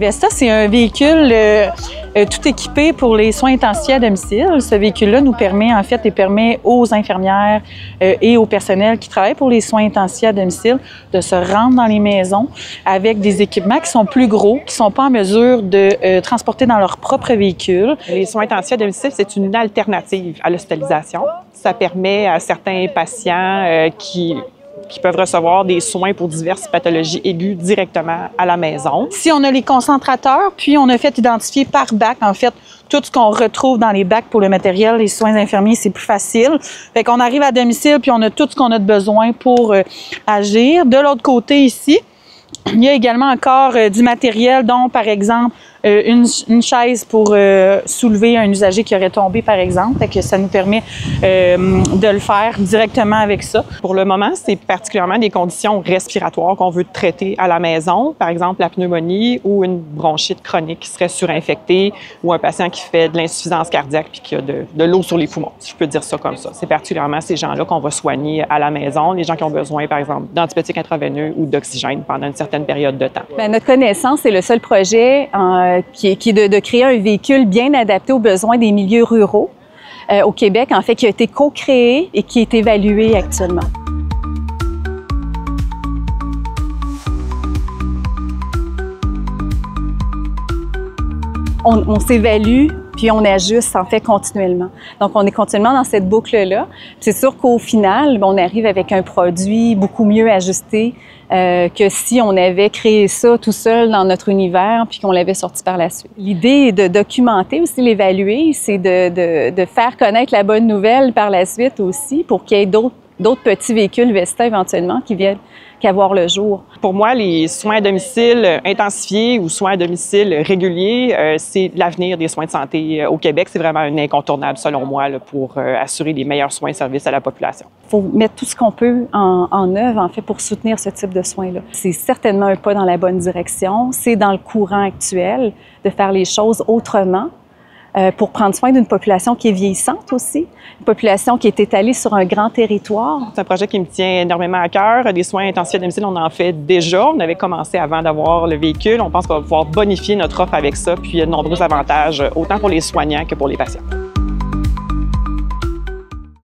Vesta, c'est un véhicule tout équipé pour les soins intensifs à domicile. Ce véhicule-là nous permet, en fait, permet aux infirmières et au personnel qui travaillent pour les soins intensifs à domicile de se rendre dans les maisons avec des équipements qui sont plus gros, qui ne sont pas en mesure de transporter dans leur propre véhicule. Les soins intensifs à domicile, c'est une alternative à l'hospitalisation. Ça permet à certains patients qui peuvent recevoir des soins pour diverses pathologies aiguës directement à la maison. Si on a les concentrateurs, puis on a fait identifier par bac, en fait, tout ce qu'on retrouve dans les bacs pour le matériel, les soins infirmiers, c'est plus facile. Fait qu'on arrive à domicile, puis on a tout ce qu'on a de besoin pour agir. De l'autre côté, ici, il y a également encore du matériel, dont, par exemple, une chaise pour soulever un usager qui aurait tombé, par exemple. Fait que ça nous permet de le faire directement avec ça. Pour le moment, c'est particulièrement des conditions respiratoires qu'on veut traiter à la maison. Par exemple, la pneumonie ou une bronchite chronique qui serait surinfectée ou un patient qui fait de l'insuffisance cardiaque puis qui a de l'eau sur les poumons, si je peux dire ça comme ça. C'est particulièrement ces gens-là qu'on va soigner à la maison, les gens qui ont besoin, par exemple, d'antibiotiques intraveineux ou d'oxygène pendant une certaine période de temps. Bien, notre connaissance, c'est le seul projet qui est de créer un véhicule bien adapté aux besoins des milieux ruraux au Québec, en fait, qui a été co-créé et qui est évalué actuellement. On s'évalue, puis on ajuste, en fait, continuellement. Donc, on est continuellement dans cette boucle-là. C'est sûr qu'au final, on arrive avec un produit beaucoup mieux ajusté que si on avait créé ça tout seul dans notre univers puis qu'on l'avait sorti par la suite. L'idée est de documenter aussi, l'évaluer, c'est de faire connaître la bonne nouvelle par la suite aussi pour qu'il y ait d'autres petits véhicules Vesta éventuellement qui viennent voir le jour. Pour moi, les soins à domicile intensifiés ou soins à domicile réguliers, c'est l'avenir des soins de santé au Québec. C'est vraiment un incontournable, selon moi, là, pour assurer les meilleurs soins et services à la population. Il faut mettre tout ce qu'on peut en œuvre, en fait, pour soutenir ce type de soins-là. C'est certainement un pas dans la bonne direction. C'est dans le courant actuel de faire les choses autrement. Pour prendre soin d'une population qui est vieillissante aussi, une population qui est étalée sur un grand territoire. C'est un projet qui me tient énormément à cœur. Des soins intensifs à domicile, on en fait déjà. On avait commencé avant d'avoir le véhicule. On pense qu'on va pouvoir bonifier notre offre avec ça, puis il y a de nombreux avantages, autant pour les soignants que pour les patients.